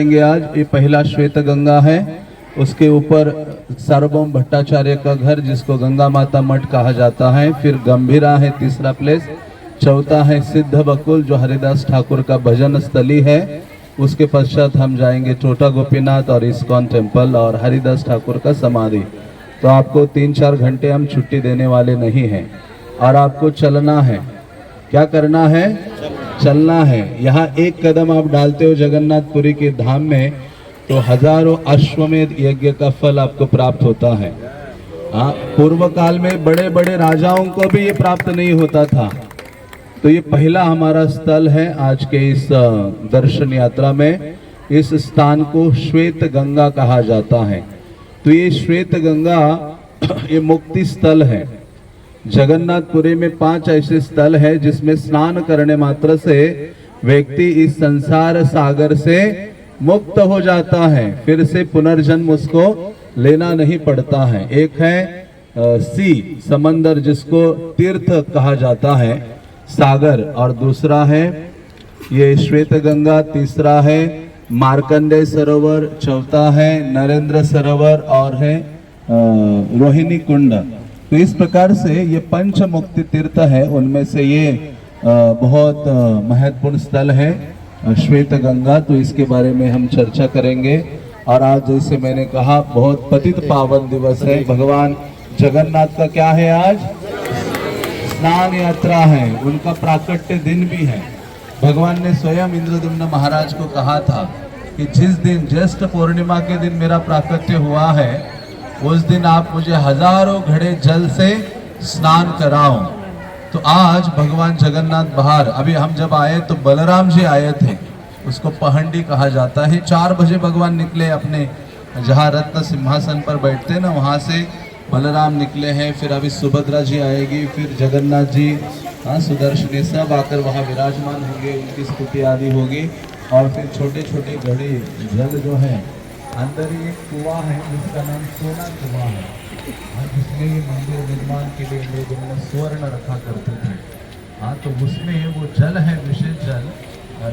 आज ये पहला श्वेत गंगा है, उसके ऊपर सार्वभौम भट्टाचार्य का घर जिसको गंगा माता मठ कहा जाता है। फिर गंभीरा है तीसरा प्लेस। चौथा है सिद्ध बकुल जो हरिदास ठाकुर का भजन स्थली है। उसके पश्चात हम जाएंगे छोटा गोपीनाथ और इस्कॉन टेम्पल और हरिदास ठाकुर का समाधि। तो आपको 3-4 घंटे हम छुट्टी देने वाले नहीं हैं और आपको चलना है। क्या करना है? चलना है। यहाँ एक कदम आप डालते हो जगन्नाथपुरी के धाम में तो हजारों अश्वमेध यज्ञ का फल आपको प्राप्त होता है। हाँ, पूर्व काल में बड़े बड़े राजाओं को भी ये प्राप्त नहीं होता था। तो ये पहला हमारा स्थल है आज के इस दर्शन यात्रा में। इस स्थान को श्वेत गंगा कहा जाता है। तो ये श्वेत गंगा ये मुक्ति स्थल है। जगन्नाथपुरी में 5 ऐसे स्थल है जिसमें स्नान करने मात्र से व्यक्ति इस संसार सागर से मुक्त हो जाता है, फिर से पुनर्जन्म उसको लेना नहीं पड़ता है। एक है सी समंदर जिसको तीर्थ कहा जाता है, सागर, और दूसरा है ये श्वेत गंगा, तीसरा है मार्कंडेय सरोवर, चौथा है नरेंद्र सरोवर और है रोहिणी कुंड। तो इस प्रकार से ये 5 मुक्ति तीर्थ है, उनमें से ये बहुत महत्वपूर्ण स्थल है श्वेत गंगा। तो इसके बारे में हम चर्चा करेंगे। और आज जैसे मैंने कहा बहुत पतित पावन दिवस है। भगवान जगन्नाथ का क्या है? आज स्नान यात्रा है, उनका प्राकट्य दिन भी है। भगवान ने स्वयं इंद्रद्युम्न महाराज को कहा था कि जिस दिन ज्येष्ठ पूर्णिमा के दिन मेरा प्राकट्य हुआ है उस दिन आप मुझे हजारों घड़े जल से स्नान कराओ। तो आज भगवान जगन्नाथ बाहर, अभी हम जब आए तो बलराम जी आए थे, उसको पहंडी कहा जाता है। 4 बजे भगवान निकले अपने जहाँ रत्न सिंहासन पर बैठते हैं ना, वहाँ से बलराम निकले हैं। फिर अभी सुभद्रा जी आएगी, फिर जगन्नाथ जी, हाँ, सुदर्शनी सब आकर वहाँ विराजमान होंगे, उनकी स्तुति आदि होगी। और फिर छोटे छोटे घड़े जल जो है, अंदर ही एक कुआं है जिसका नाम सोना कुआं है, और जिसमें ये मंदिर निर्माण के लिए लोग उन्होंने स्वर्ण रखा करते थे। हाँ, तो उसमें वो जल है विशेष जल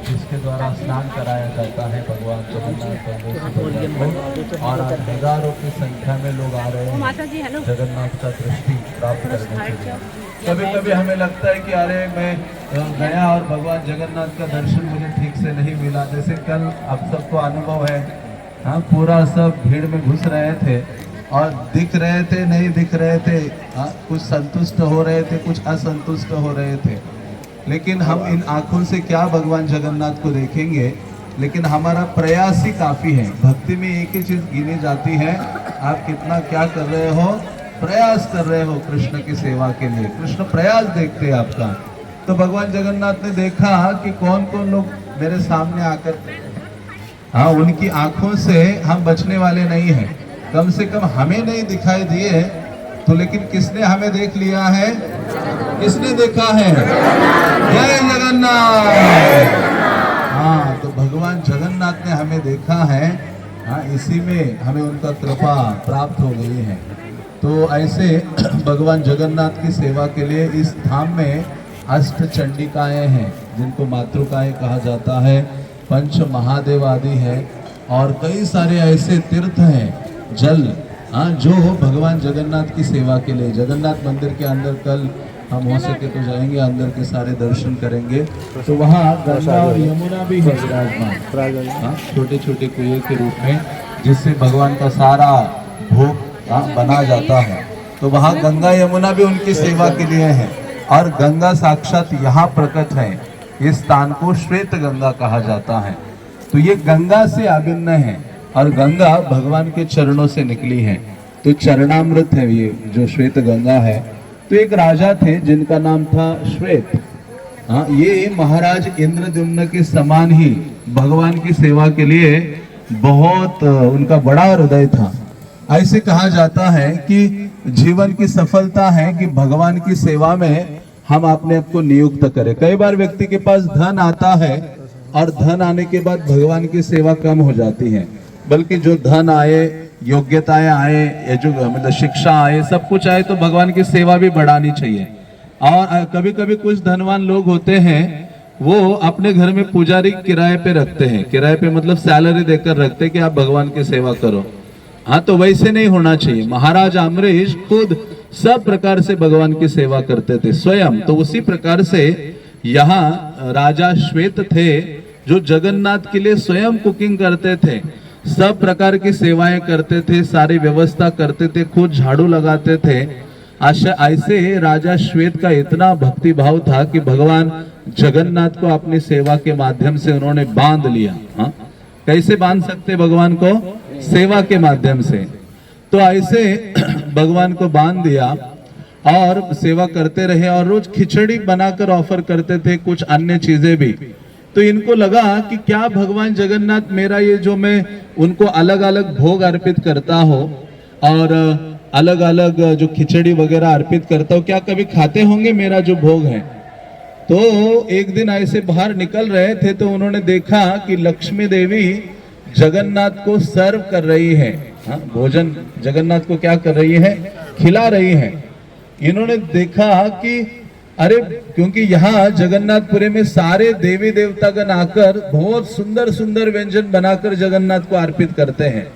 जिसके द्वारा स्नान कराया जाता है भगवान जगन्नाथ को। और आज हजारों की संख्या में लोग आ रहे हैं जगन्नाथ का दृष्टि प्राप्त करने के लिए। कभी कभी हमें लगता है कि अरे मैं गया और भगवान जगन्नाथ का दर्शन मुझे ठीक से नहीं मिला। जैसे कल आप सबको अनुभव है, हाँ, पूरा सब भीड़ में घुस रहे थे और दिख रहे थे, नहीं दिख रहे थे, हाँ, कुछ संतुष्ट हो रहे थे, कुछ असंतुष्ट हो रहे थे। लेकिन हम इन आँखों से क्या भगवान जगन्नाथ को देखेंगे? लेकिन हमारा प्रयास ही काफ़ी है। भक्ति में एक ही चीज़ गिनी जाती है, आप कितना क्या कर रहे हो, प्रयास कर रहे हो कृष्ण की सेवा के लिए। कृष्ण प्रयास देखते हैं आपका। तो भगवान जगन्नाथ ने देखा कि कौन कौन लोग मेरे सामने आकर, हाँ, उनकी आँखों से हम बचने वाले नहीं हैं। कम से कम हमें नहीं दिखाई दिए तो, लेकिन किसने हमें देख लिया है? किसने देखा है? जय जगन्नाथ। हाँ, तो भगवान जगन्नाथ ने हमें देखा है। हाँ, इसी में हमें उनका कृपा प्राप्त हो गई है। तो ऐसे भगवान जगन्नाथ की सेवा के लिए इस धाम में 8 चंडिकाएं हैं जिनको मातृकाएं कहा जाता है, 5 महादेव आदि है, और कई सारे ऐसे तीर्थ हैं जल, हाँ, जो भगवान जगन्नाथ की सेवा के लिए। जगन्नाथ मंदिर के अंदर कल हम हो सके तो जाएंगे, अंदर के सारे दर्शन करेंगे। तो वहाँ गंगा और यमुना भी है विराजमान, हाँ, छोटे छोटे कुएं के रूप में, जिससे भगवान का सारा भोग, हाँ, बना जाता है। तो वहाँ गंगा यमुना भी उनकी सेवा के लिए है। और गंगा साक्षात यहाँ प्रकट है। इस स्थान को श्वेत गंगा कहा जाता है। तो ये गंगा से अभिन्न है और गंगा भगवान के चरणों से निकली है। तो चरणामृत है ये जो श्वेत गंगा है। तो एक राजा थे जिनका नाम था श्वेत। हाँ, ये महाराज इंद्रद्युम्न के समान ही भगवान की सेवा के लिए बहुत उनका बड़ा हृदय था। ऐसे कहा जाता है कि जीवन की सफलता है कि भगवान की सेवा में हम अपने आप को नियुक्त करें। कई बार व्यक्ति के पास धन आता है और धन आने के बाद भगवान की सेवा कम हो जाती है, बल्कि जो धन आए, योग्यताएं आए, या जो मतलब शिक्षा आए, सब कुछ आए, तो भगवान की सेवा भी बढ़ानी चाहिए। और कभी कभी कुछ धनवान लोग होते हैं वो अपने घर में पुजारी किराए पे रखते हैं, किराए पे मतलब सैलरी देकर रखते हैं कि आप भगवान की सेवा करो। हाँ, तो वैसे नहीं होना चाहिए। महाराज अम्बरीश खुद सब प्रकार से भगवान की सेवा करते थे स्वयं। तो उसी प्रकार से यहाँ राजा श्वेत थे जो जगन्नाथ के लिए स्वयं कुकिंग करते थे, सब प्रकार की सेवाएं करते थे, सारी व्यवस्था करते थे, खुद झाड़ू लगाते थे। ऐसे राजा श्वेत का इतना भक्ति भाव था कि भगवान जगन्नाथ को अपनी सेवा के माध्यम से उन्होंने बांध लिया। हाँ, कैसे बांध सकते भगवान को? सेवा के माध्यम से। तो ऐसे भगवान को बांध दिया और सेवा करते रहे और रोज खिचड़ी बनाकर ऑफर करते थे, कुछ अन्य चीजें भी। तो इनको लगा कि क्या भगवान जगन्नाथ मेरा ये जो मैं उनको अलग अलग भोग अर्पित करता हूँ और अलग अलग जो खिचड़ी वगैरह अर्पित करता हूँ, क्या कभी खाते होंगे मेरा जो भोग है? तो एक दिन ऐसे बाहर निकल रहे थे तो उन्होंने देखा कि लक्ष्मी देवी जगन्नाथ को सर्व कर रही है। हाँ, भोजन जगन्नाथ को क्या कर रही है? खिला रही है। इन्होंने देखा कि अरे, क्योंकि यहाँ जगन्नाथपुरी में सारे देवी देवतागण आकर बहुत सुंदर सुंदर व्यंजन बनाकर जगन्नाथ को अर्पित करते हैं।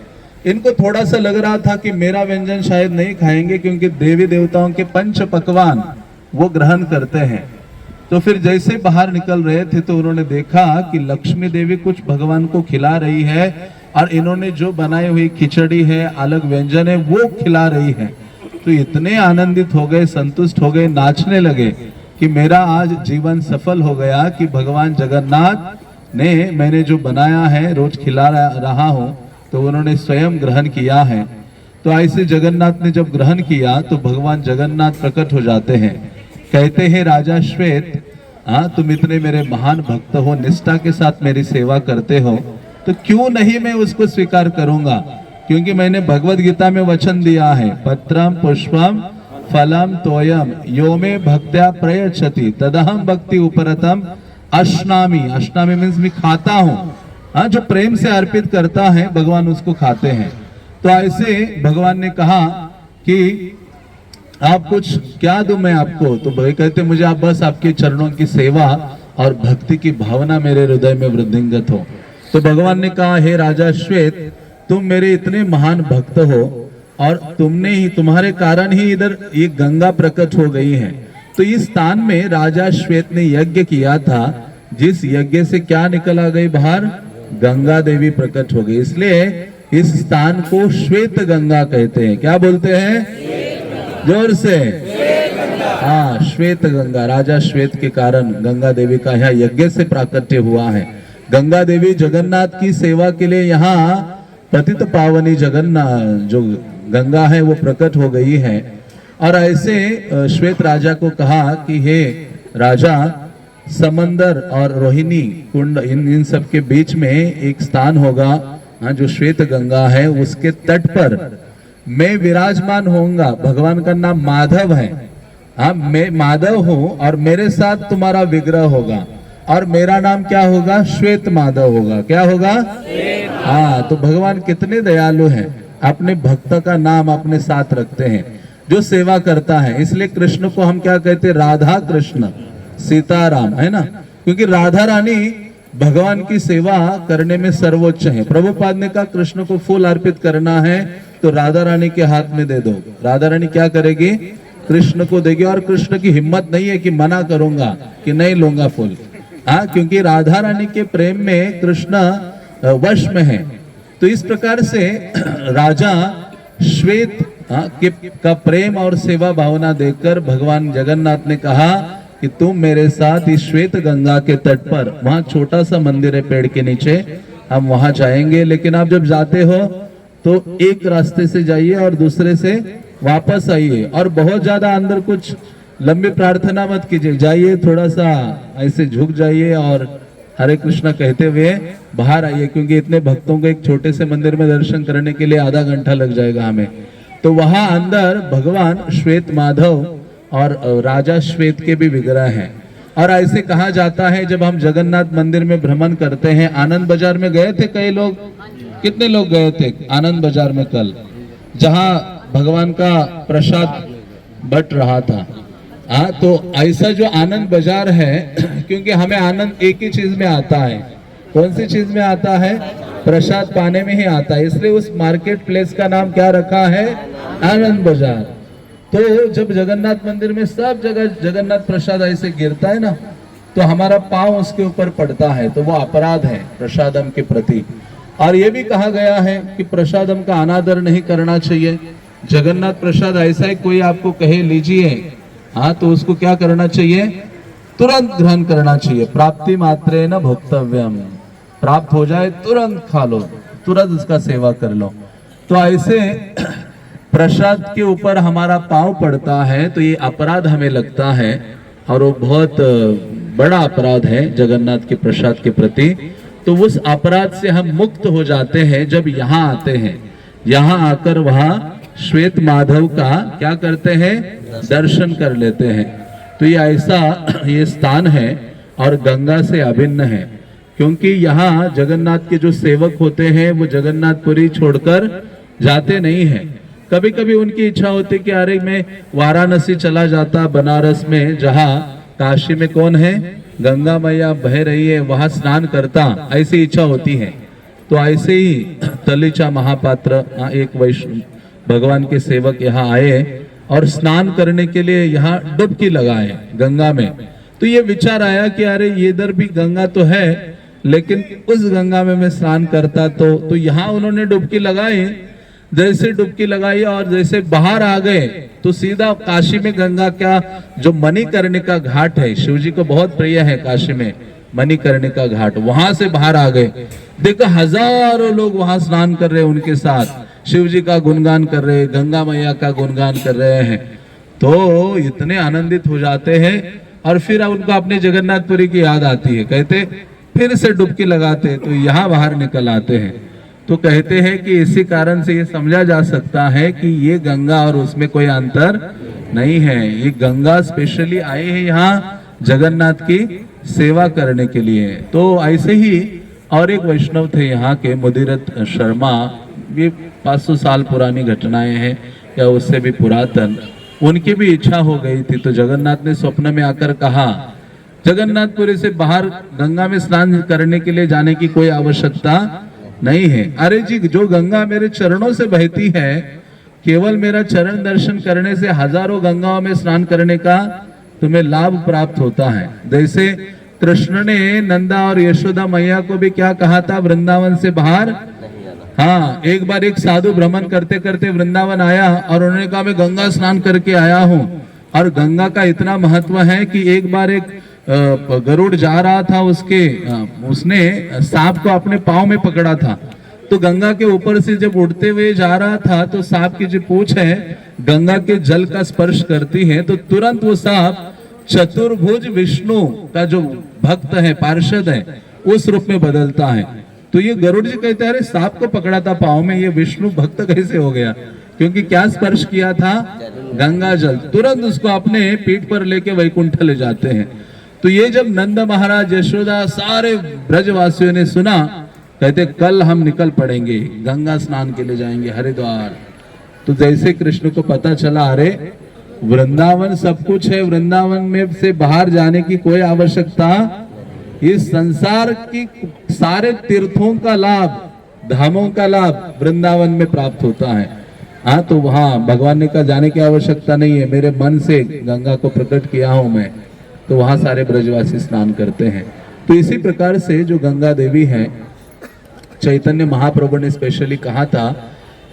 इनको थोड़ा सा लग रहा था कि मेरा व्यंजन शायद नहीं खाएंगे, क्योंकि देवी देवताओं के पंच पकवान वो ग्रहण करते हैं। तो फिर जैसे बाहर निकल रहे थे तो उन्होंने देखा कि लक्ष्मी देवी कुछ भगवान को खिला रही है और इन्होंने जो बनाई हुई खिचड़ी है, अलग व्यंजन है, वो खिला रही है। तो इतने आनंदित हो गए, संतुष्ट हो गए, नाचने लगे कि मेरा आज जीवन सफल हो गया कि भगवान जगन्नाथ ने मैंने जो बनाया है रोज खिला रहा हूँ तो उन्होंने स्वयं ग्रहण किया है। तो ऐसे जगन्नाथ ने जब ग्रहण किया तो भगवान जगन्नाथ प्रकट हो जाते हैं। कहते हैं राजा श्वेत, हाँ तुम इतने मेरे महान भक्त हो, निष्ठा के साथ मेरी सेवा करते हो, तो क्यों नहीं मैं उसको स्वीकार करूंगा? क्योंकि मैंने भगवत गीता में वचन दिया है, पत्रम पुष्पम फलम तोयम यो में भक्त्या प्रयच्छति तदहम भक्ति उपरतम अश्नामि। अश्नामि मीन्स मैं खाता हूँ। हाँ, जो प्रेम से अर्पित करता है भगवान उसको खाते हैं। तो ऐसे भगवान ने कहा कि आप कुछ क्या दूं मैं आपको? तो भाई कहते मुझे आप बस आपके चरणों की सेवा और भक्ति की भावना मेरे हृदय में वृद्धिंगत हो। तो भगवान ने कहा, हे राजा श्वेत, तुम मेरे इतने महान भक्त हो और तुम्हारे कारण ही इधर ये गंगा प्रकट हो गई है। तो इस स्थान में राजा श्वेत ने यज्ञ किया था, जिस यज्ञ से क्या निकल आ गई बाहर? गंगा देवी प्रकट हो गई। इसलिए इस स्थान को श्वेत गंगा कहते हैं। क्या बोलते हैं? जोर से। हाँ, श्वेत गंगा, राजा श्वेत के कारण गंगा देवी का यहाँ यज्ञ से प्राकट्य हुआ है। गंगा देवी जगन्नाथ की सेवा के लिए यहाँ पतित पावनी जगन्नाथ जो गंगा है वो प्रकट हो गई है। और ऐसे श्वेत राजा को कहा कि हे राजा, समंदर और रोहिणी कुंड इन सब के बीच में एक स्थान होगा, हाँ, जो श्वेत गंगा है, उसके तट पर मैं विराजमान होऊंगा। भगवान का नाम माधव है। हाँ, मैं माधव हूँ और मेरे साथ तुम्हारा विग्रह होगा और मेरा नाम क्या होगा? श्वेत माधव होगा। क्या होगा? हाँ, तो भगवान कितने दयालु हैं, अपने भक्त का नाम अपने साथ रखते हैं जो सेवा करता है। इसलिए कृष्ण को हम क्या कहते हैं? राधा कृष्ण सीताराम, है ना? क्योंकि राधा रानी भगवान की सेवा करने में सर्वोच्च है। प्रभुपाद ने कहा कृष्ण को फूल अर्पित करना है तो राधा रानी के हाथ में दे दो। राधा रानी क्या करेगी? कृष्ण को देगी। और कृष्ण की हिम्मत नहीं है कि मना करूंगा कि नहीं लूंगा फूल। हाँ, क्योंकि राधा रानी के प्रेम में कृष्ण वश में है। तो इस प्रकार से राजा श्वेत का प्रेम और सेवा भावना देखकर भगवान जगन्नाथ ने कहा कि तुम मेरे साथ इस श्वेत गंगा के तट पर, वहां छोटा सा मंदिर है पेड़ के नीचे, हम वहां जाएंगे। लेकिन आप जब जाते हो तो एक रास्ते से जाइए और दूसरे से वापस आइए, और बहुत ज्यादा अंदर कुछ लंबी प्रार्थना मत कीजिए। जाइए, थोड़ा सा ऐसे झुक जाइए और हरे कृष्णा कहते हुए बाहर आइए, क्योंकि इतने भक्तों को एक छोटे से मंदिर में दर्शन करने के लिए आधा घंटा लग जाएगा हमें। तो वहां अंदर भगवान श्वेत माधव और राजा श्वेत के भी विग्रह हैं। और ऐसे कहा जाता है, जब हम जगन्नाथ मंदिर में भ्रमण करते हैं, आनंद बाजार में गए थे कई लोग, कितने लोग गए थे आनंद बाजार में कल, जहां भगवान का प्रसाद बट रहा था। हाँ, तो ऐसा जो आनंद बाजार है क्योंकि हमें आनंद एक ही चीज में आता है। कौन सी चीज में आता है? प्रसाद पाने में ही आता है, इसलिए उस मार्केट प्लेस का नाम क्या रखा है? आनंद बाजार। तो जब जगन्नाथ मंदिर में सब जगह जगन्नाथ प्रसाद ऐसे गिरता है ना, तो हमारा पांव उसके ऊपर पड़ता है, तो वो अपराध है प्रसादम के प्रति। और ये भी कहा गया है कि प्रसादम का अनादर नहीं करना चाहिए। जगन्नाथ प्रसाद ऐसा है, कोई आपको कहे लीजिए, हाँ, तो उसको क्या करना चाहिए? तुरंत ग्रहण करना चाहिए। प्राप्ति मात्रे न भोक्तव्यम, प्राप्त हो जाए तुरंत खा लो, तुरंत उसका सेवा कर लो। तो ऐसे प्रसाद के ऊपर हमारा पांव पड़ता है तो ये अपराध हमें लगता है, और वो बहुत बड़ा अपराध है जगन्नाथ के प्रसाद के प्रति। तो उस अपराध से हम मुक्त हो जाते हैं जब यहाँ आते हैं। यहाँ आकर वहाँ श्वेत माधव का क्या करते हैं? दर्शन कर लेते हैं। तो ये ऐसा ये स्थान है और गंगा से अभिन्न है, क्योंकि यहाँ जगन्नाथ के जो सेवक होते हैं वो जगन्नाथपुरी छोड़कर जाते नहीं हैं। कभी कभी उनकी इच्छा होती कि अरे मैं वाराणसी चला जाता, बनारस में, जहाँ काशी में कौन है? गंगा मैया बह रही है, वहां स्नान करता, ऐसी इच्छा होती है। तो ऐसे ही तलीचा महापात्र एक वैष्णव भगवान के सेवक यहाँ आए और स्नान करने के लिए यहाँ डुबकी लगाए गंगा में। तो ये विचार आया कि अरे ये इधर भी गंगा तो है, लेकिन उस गंगा में मैं स्नान करता तो यहाँ उन्होंने डुबकी लगाई। जैसे डुबकी लगाई और जैसे बाहर आ गए तो सीधा काशी में गंगा का जो मणिकर्णिका घाट है, शिव जी को बहुत प्रिय है काशी में मणिकर्णिका घाट, वहां से बाहर आ गए। देखो हजारों लोग वहां स्नान कर रहे हैं, उनके साथ शिव जी का गुणगान कर रहे हैं, गंगा मैया का गुणगान कर रहे हैं। तो इतने आनंदित हो जाते हैं और फिर उनको अपने जगन्नाथपुरी की याद आती है, कहते फिर से डुबकी लगाते तो यहाँ बाहर निकल आते हैं। तो कहते हैं कि इसी कारण से ये समझा जा सकता है कि ये गंगा और उसमें कोई अंतर नहीं है। ये गंगा स्पेशली आए हैं यहाँ जगन्नाथ की सेवा करने के लिए। तो ऐसे ही और एक वैष्णव थे यहाँ के मुदिरत शर्मा, ये 500 साल पुरानी घटनाएं हैं या उससे भी पुरातन। उनकी भी इच्छा हो गई थी, तो जगन्नाथ ने स्वप्न में आकर कहा जगन्नाथपुरी से बाहर गंगा में स्नान करने के लिए जाने की कोई आवश्यकता नहीं है। अरे जी, जो गंगा मेरे चरणों से बहती है, केवल मेरा चरण दर्शन करने से हजारों गंगाओं में स्नान करने का तुम्हें लाभ प्राप्त होता है। जैसे कृष्ण ने नंदा और यशोदा मैया को भी क्या कहा था? वृंदावन से बाहर, हाँ, एक बार एक साधु भ्रमण करते करते वृंदावन आया और उन्होंने कहा मैं गंगा स्नान करके आया हूँ। और गंगा का इतना महत्व है कि एक बार एक गरुड़ जा रहा था, उसने सांप को अपने पाँव में पकड़ा था। तो गंगा के ऊपर से जब उड़ते हुए जा रहा था तो सांप की जो पूंछ है गंगा के जल का स्पर्श करती है, तो तुरंत वो सांप चतुर्भुज विष्णु का जो भक्त है, पार्षद है, उस रूप में बदलता है। तो ये गरुड़ जी कहते हैं अरे सांप को पकड़ा था पाँव में, ये विष्णु भक्त कैसे हो गया? क्योंकि क्या स्पर्श किया था? गंगा जल। तुरंत उसको अपने पीठ पर लेके वैकुंठ ले जाते हैं। तो ये जब नंद महाराज, यशोदा, सारे ब्रजवासियों ने सुना, कहते कल हम निकल पड़ेंगे, गंगा स्नान के लिए जाएंगे हरिद्वार। तो जैसे कृष्ण को पता चला अरे वृंदावन सब कुछ है, वृंदावन में से बाहर जाने की कोई आवश्यकता, इस संसार की सारे तीर्थों का लाभ, धामों का लाभ वृंदावन में प्राप्त होता है। हाँ, तो वहां भगवान ने कहा जाने की आवश्यकता नहीं है, मेरे मन से गंगा को प्रकट किया हूं मैं। तो वहां सारे ब्रजवासी स्नान करते हैं। तो इसी प्रकार से जो गंगा देवी है, चैतन्य महाप्रभु ने स्पेशली कहा था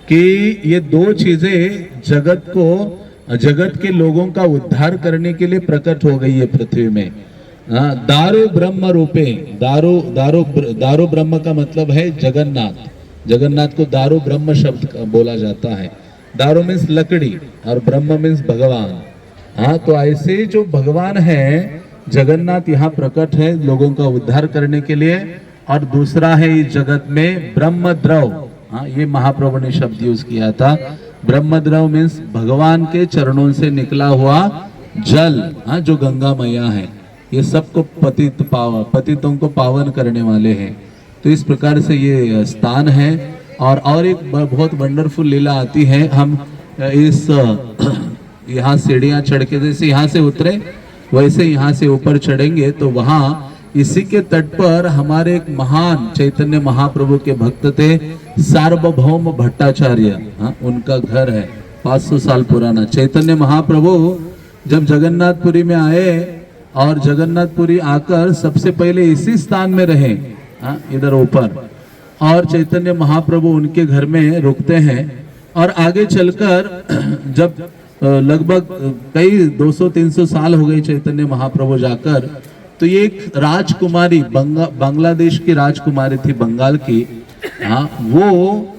कि ये दो चीजें जगत के लोगों का उद्धार करने के लिए प्रकट हो गई है पृथ्वी में। दारू ब्रह्म रूपे, दारू ब्रह्म का मतलब है जगन्नाथ। जगन्नाथ को दारू ब्रह्म शब्द बोला जाता है। दारू मीन्स लकड़ी और ब्रह्म मीन्स भगवान। हाँ, तो ऐसे जो भगवान है जगन्नाथ यहाँ प्रकट है लोगों का उद्धार करने के लिए। और दूसरा है इस जगत में ब्रह्म द्रव। हाँ, ये महाप्रभु ने शब्द यूज किया था। ब्रह्म द्रव मीन्स भगवान के चरणों से निकला हुआ जल। हाँ, जो गंगा मैया है, ये सबको पतितों को पावन करने वाले हैं। तो इस प्रकार से ये स्थान है। और एक बहुत वंडरफुल लीला आती है। हम इस यहाँ सीढ़ियाँ चढ़ के, जैसे यहाँ से उतरे वैसे यहाँ से ऊपर चढ़ेंगे तो वहाँ इसी के तट पर हमारे एक महान चैतन्य महाप्रभु के भक्त थे सार्वभौम भट्टाचार्य। हाँ, उनका घर है 500 साल पुराना। चैतन्य महाप्रभु जब जगन्नाथपुरी में आए और जगन्नाथपुरी आकर सबसे पहले इसी स्थान में रहे, इधर ऊपर, और चैतन्य महाप्रभु उनके घर में रुकते हैं। और आगे चलकर जब लगभग कई 200-300 साल हो गए चैतन्य महाप्रभु जाकर, तो ये एक राजकुमारी, बांग्लादेश की राजकुमारी थी, बंगाल की। हाँ, वो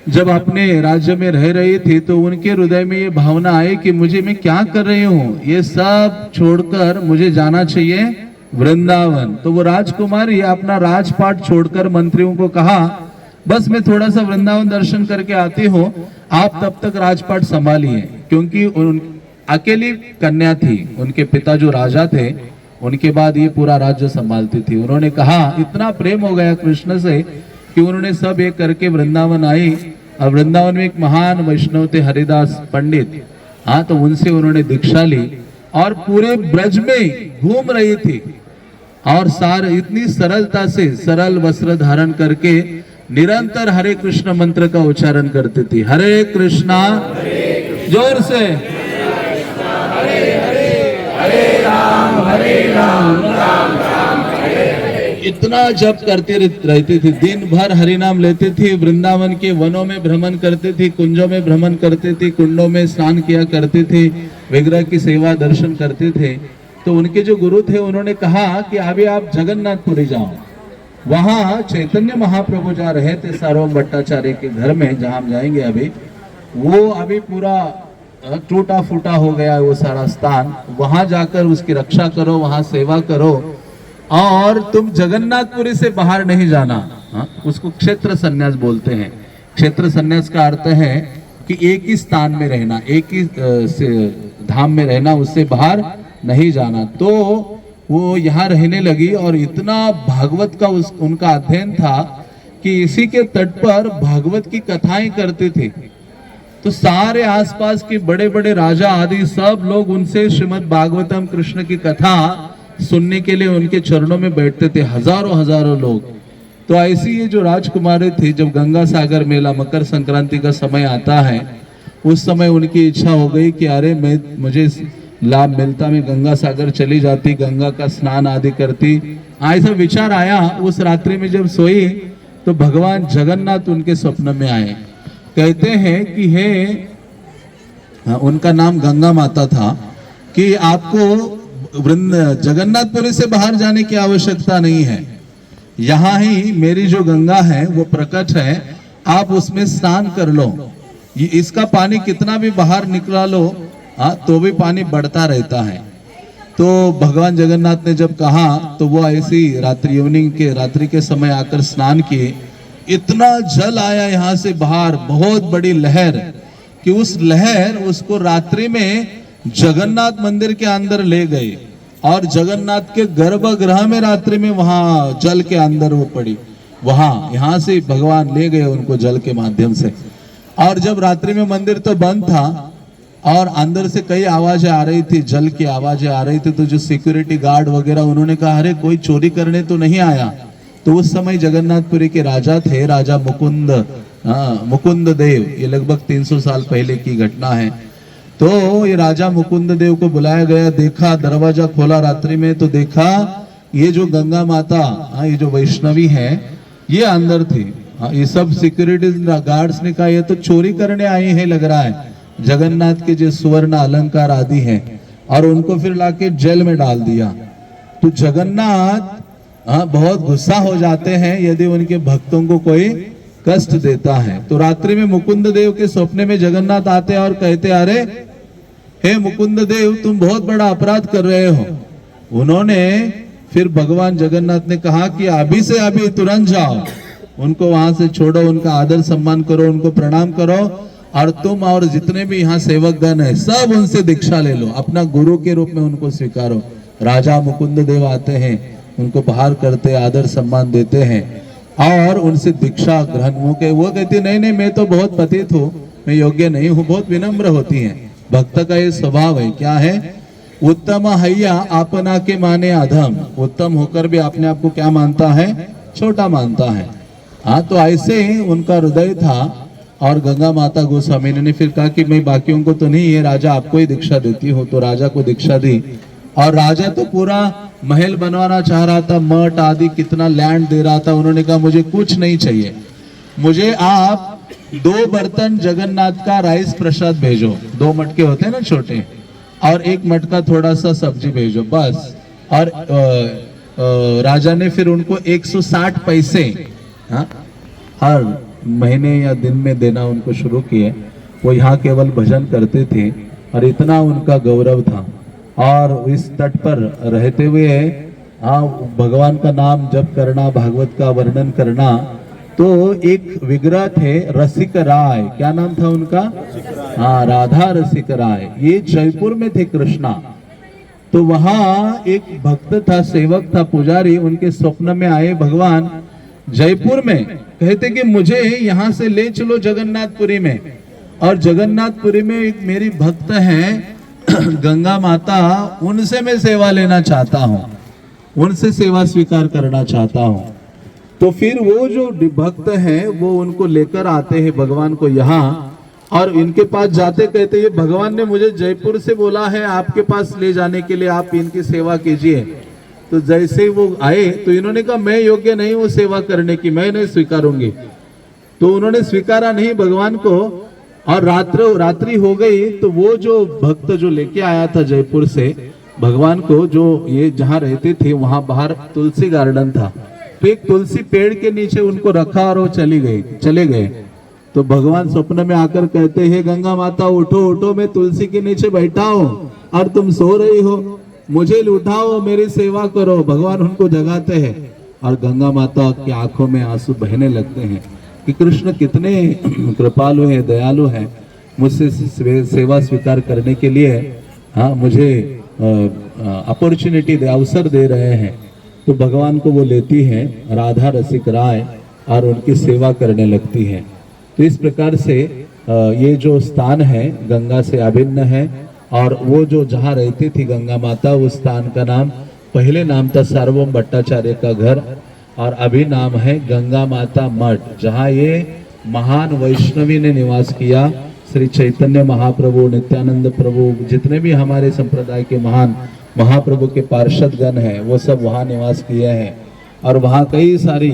जब अपने राज्य में रह रही थी तो उनके हृदय में ये भावना आई कि मैं क्या कर रही हूँ, ये सब छोड़कर मुझे जाना चाहिए वृंदावन। तो वो राजकुमारी अपना राजपाट छोड़कर मंत्रियों को कहा, बस मैं थोड़ा सा वृंदावन दर्शन करके आती हूँ, आप तब तक राजपाट संभालिए। क्योंकि अकेली कन्या थी, उनके पिता जो राजा थे उनके बाद ये पूरा राज्य संभालती थी। उन्होंने कहा, इतना प्रेम हो गया कृष्ण से कि उन्होंने सब एक करके वृंदावन आई। और वृंदावन में एक महान वैष्णव थे हरिदास पंडित, हाँ, तो उनसे उन्होंने दीक्षा ली और पूरे ब्रज में घूम रही थी और इतनी सरलता से सरल वस्त्र धारण करके निरंतर हरे कृष्ण मंत्र का उच्चारण करती थी। हरे कृष्णा, जोर से, हरे हरे हरे राम राम राम हरे। इतना जप करती रहती थी, दिन भर हरि नाम लेती थी। वृंदावन के वनों में भ्रमण करती थी, कुंजों में भ्रमण करती थी, कुंडों में स्नान किया करती थी, विग्रह की सेवा दर्शन करते थे। तो उनके जो गुरु थे उन्होंने कहा कि अभी आप जगन्नाथपुरी जाओ। वहां चैतन्य महाप्रभु जा रहे थे सार्वभौम भट्टाचार्य के घर में, जहां हम जाएंगे अभी, वो अभी पूरा टूटा फूटा हो गया वो सारा स्थान। वहां जाकर उसकी रक्षा करो, वहां सेवा करो, और तुम जगन्नाथपुरी से बाहर नहीं जाना। उसको क्षेत्र संन्यास बोलते हैं। क्षेत्र संन्यास का अर्थ है कि एक ही स्थान में रहना, एक ही धाम में रहना, उससे बाहर नहीं जाना। तो वो यहाँ रहने लगी और इतना भागवत का उनका अध्ययन था कि इसी के तट पर भागवत की कथाएं करते थे। तो सारे आसपास के बड़े बड़े राजा आदि सब लोग उनसे श्रीमद् भागवतम कृष्ण की कथा सुनने के लिए उनके चरणों में बैठते थे, हजारों हजारों लोग। तो ऐसी ये जो राजकुमारी थी, जब गंगा सागर मेला मकर संक्रांति का समय आता है, उस समय उनकी इच्छा हो गई कि अरे मुझे लाभ मिलता, मैं गंगा सागर चली जाती, गंगा का स्नान आदि करती। ऐसा विचार आया। उस रात्रि में जब सोई तो भगवान जगन्नाथ उनके स्वप्न में आए। कहते हैं कि उनका नाम गंगा माता था, कि आपको जगन्नाथपुरी से बाहर जाने की आवश्यकता नहीं है, यहाँ ही मेरी जो गंगा है वो प्रकट है, आप उसमें स्नान कर लो। इसका पानी कितना भी बाहर निकला लो, तो भी पानी बढ़ता रहता है। तो भगवान जगन्नाथ ने जब कहा तो वो ऐसी रात्रि के समय आकर स्नान किए। इतना जल आया यहाँ से बाहर, बहुत बड़ी लहर, कि उस लहर उसको रात्रि में जगन्नाथ मंदिर के अंदर ले गए और जगन्नाथ के गर्भगृह में रात्रि में वहां जल के अंदर वो पड़ी। वहां यहाँ से भगवान ले गए उनको जल के माध्यम से। और जब रात्रि में मंदिर तो बंद था और अंदर से कई आवाजें आ रही थी, जल की आवाजें आ रही थी, तो जो सिक्योरिटी गार्ड वगैरह उन्होंने कहा अरे कोई चोरी करने तो नहीं आया। तो उस समय जगन्नाथपुरी के राजा थे, राजा मुकुंद देव, ये लगभग 300 साल पहले की घटना है। तो ये राजा मुकुंद देव को बुलाया गया, देखा, दरवाजा खोला रात्रि में तो देखा ये जो गंगा माता, ये जो वैष्णवी है, ये अंदर थी। ये सब सिक्योरिटी गार्ड्स ने कहा ये तो चोरी करने आई है लग रहा है, जगन्नाथ के जो स्वर्ण अलंकार आदि हैं, और उनको फिर लाके जेल में डाल दिया। तो जगन्नाथ बहुत गुस्सा हो जाते हैं यदि उनके भक्तों को कोई कष्ट देता है। तो रात्रि में मुकुंद देव के सपने में जगन्नाथ आते हैं और कहते अरे हे मुकुंद देव, तुम बहुत बड़ा अपराध कर रहे हो। उन्होंने फिर भगवान जगन्नाथ ने कहा कि अभी से अभी तुरंत जाओ, उनको वहां से छोड़ो, उनका आदर सम्मान करो, उनको प्रणाम करो, और तुम और जितने भी यहाँ सेवकगण है सब उनसे दीक्षा ले लो, अपना गुरु के रूप में उनको स्वीकारो। राजा मुकुंद देव आते हैं, उनको बाहर करते, आदर सम्मान देते हैं और उनसे दीक्षा ग्रहण हो के वो कहती नहीं नहीं मैं तो बहुत पतित हूँ, मैं योग्य नहीं हूँ, बहुत विनम्र होती हैं, भक्त का ये स्वभाव है। क्या है? उत्तम हैया अपना के माने अधम, उत्तम होकर भी अपने आप को क्या मानता है? छोटा मानता है। हाँ, तो ऐसे उनका हृदय था। और गंगा माता गोस्वामी ने फिर कहा कि मैं बाकियों को तो नहीं, ये राजा आपको ही दीक्षा देती हो। तो राजा को दीक्षा दी। और राजा तो पूरा महल बनवाना चाह रहा था, मठ आदि कितना लैंड दे रहा था। उन्होंने कहा मुझे कुछ नहीं चाहिए, मुझे आप 2 बर्तन जगन्नाथ का राइस प्रसाद भेजो। 2 मटके होते हैं ना छोटे, और 1 मटका थोड़ा सा सब्जी भेजो बस। और राजा ने फिर उनको 160 पैसे हर महीने या दिन में देना उनको शुरू किए। वो यहाँ केवल भजन करते थे और इतना उनका गौरव था। और इस तट पर रहते हुए भगवान का नाम जप करना, भागवत का वर्णन करना। तो एक विग्रह थे रसिक राय, क्या नाम था उनका? हाँ, राधा रसिक राय। ये जयपुर में थे कृष्णा। तो वहां एक भक्त था, सेवक था, पुजारी। उनके स्वप्न में आए भगवान जयपुर में, कहते कि मुझे यहाँ से ले चलो जगन्नाथपुरी में। और जगन्नाथपुरी में एक मेरी भक्त है गंगा माता, उनसे मैं सेवा लेना चाहता हूँ, उनसे सेवा स्वीकार करना चाहता हूँ। तो फिर वो जो भक्त हैं वो उनको लेकर आते हैं भगवान को यहाँ, और इनके पास जाते कहते ये भगवान ने मुझे जयपुर से बोला है आपके पास ले जाने के लिए, आप इनकी सेवा कीजिए। तो जैसे ही वो आए तो इन्होंने कहा मैं योग्य नहीं हूँ सेवा करने की, मैं नहीं स्वीकारूंगी। तो उन्होंने स्वीकारा नहीं भगवान को। और रात्रि हो गई। तो वो जो भक्त जो लेके आया था जयपुर से भगवान को, जो ये जहाँ रहते थे वहां बाहर तुलसी गार्डन था, तो एक तुलसी पेड़ के नीचे उनको रखा और वो चले गए। तो भगवान स्वप्न में आकर कहते हैं गंगा माता उठो उठो, मैं तुलसी के नीचे बैठा हूँ और तुम सो रही हो, मुझे उठाओ, मेरी सेवा करो। भगवान उनको जगाते हैं और गंगा माता की आंखों में आंसू बहने लगते हैं कि कृष्ण कितने कृपालु हैं, दयालु हैं, मुझसे सेवा स्वीकार करने के लिए मुझे अपॉर्चुनिटी अवसर दे रहे हैं। तो भगवान को वो लेती है राधा रसिक राय और उनकी सेवा करने लगती है। तो इस प्रकार से ये जो स्थान है गंगा से अभिन्न है। और वो जो जहाँ रहती थी गंगा माता, उस स्थान का नाम पहले नाम था सार्वभौम भट्टाचार्य का घर, और अभी नाम है गंगा माता मठ, जहाँ ये महान वैष्णवी ने निवास किया। श्री चैतन्य महाप्रभु, नित्यानंद प्रभु, जितने भी हमारे संप्रदाय के महान महाप्रभु के पार्षद गण हैं वो सब वहाँ निवास किए हैं। और वहाँ कई सारी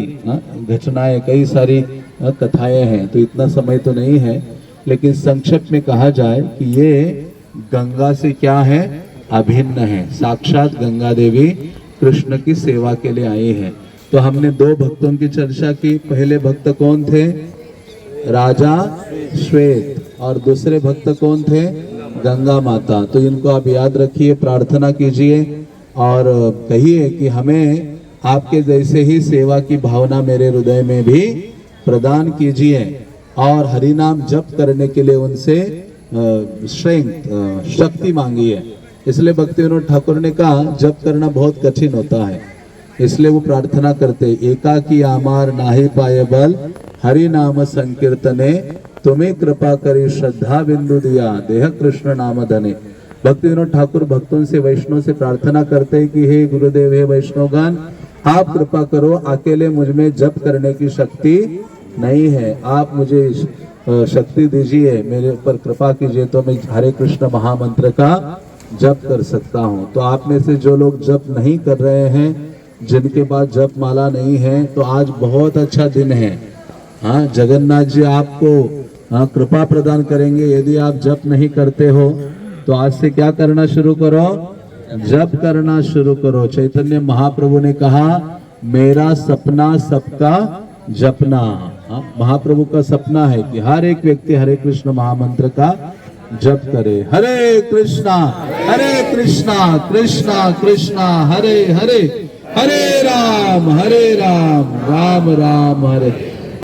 घटनाएं, कई सारी कथाएं हैं। तो इतना समय तो नहीं है, लेकिन संक्षेप में कहा जाए कि ये गंगा से क्या है? अभिन्न है। साक्षात गंगा देवी कृष्ण की सेवा के लिए आई है। तो हमने 2 भक्तों की चर्चा की। पहले भक्त कौन थे? राजा श्वेत। और दूसरे भक्त कौन थे? गंगा माता। तो इनको आप याद रखिए, प्रार्थना कीजिए और कहिए कि हमें आपके जैसे ही सेवा की भावना मेरे हृदय में भी प्रदान कीजिए। और हरि नाम जप करने के लिए उनसे शक्ति मांगी है। इसलिए भक्ति विनोद ठाकुर ने कहा जप करना बहुत कठिन होता है, इसलिए वो प्रार्थना करते एकाकी आमार नाहि पाए बल, हरि नाम संकीर्तने तुम्हें कृपा करी श्रद्धा बिंदु दिया देह कृष्ण नाम धने। भक्ति विनोद ठाकुर भक्तों से वैष्णव से प्रार्थना करते हैं कि हे गुरुदेव, हे वैष्णवगण, आप कृपा करो, अकेले मुझ में जप करने की शक्ति नहीं है, आप मुझे शक्ति दीजिए, मेरे ऊपर कृपा कीजिए तो मैं हरे कृष्ण महामंत्र का जप कर सकता हूँ। तो आप में से जो लोग जप नहीं कर रहे हैं, जिनके पास जप माला नहीं है, तो आज बहुत अच्छा दिन है। हाँ, जगन्नाथ जी आपको कृपा प्रदान करेंगे। यदि आप जप नहीं करते हो तो आज से क्या करना शुरू करो? जप करना शुरू करो। चैतन्य महाप्रभु ने कहा मेरा सपना सबका जपना। महाप्रभु का सपना है कि हर एक व्यक्ति हरे कृष्ण महामंत्र का जप करे। हरे कृष्णा कृष्णा कृष्णा हरे हरे, हरे राम राम राम हरे।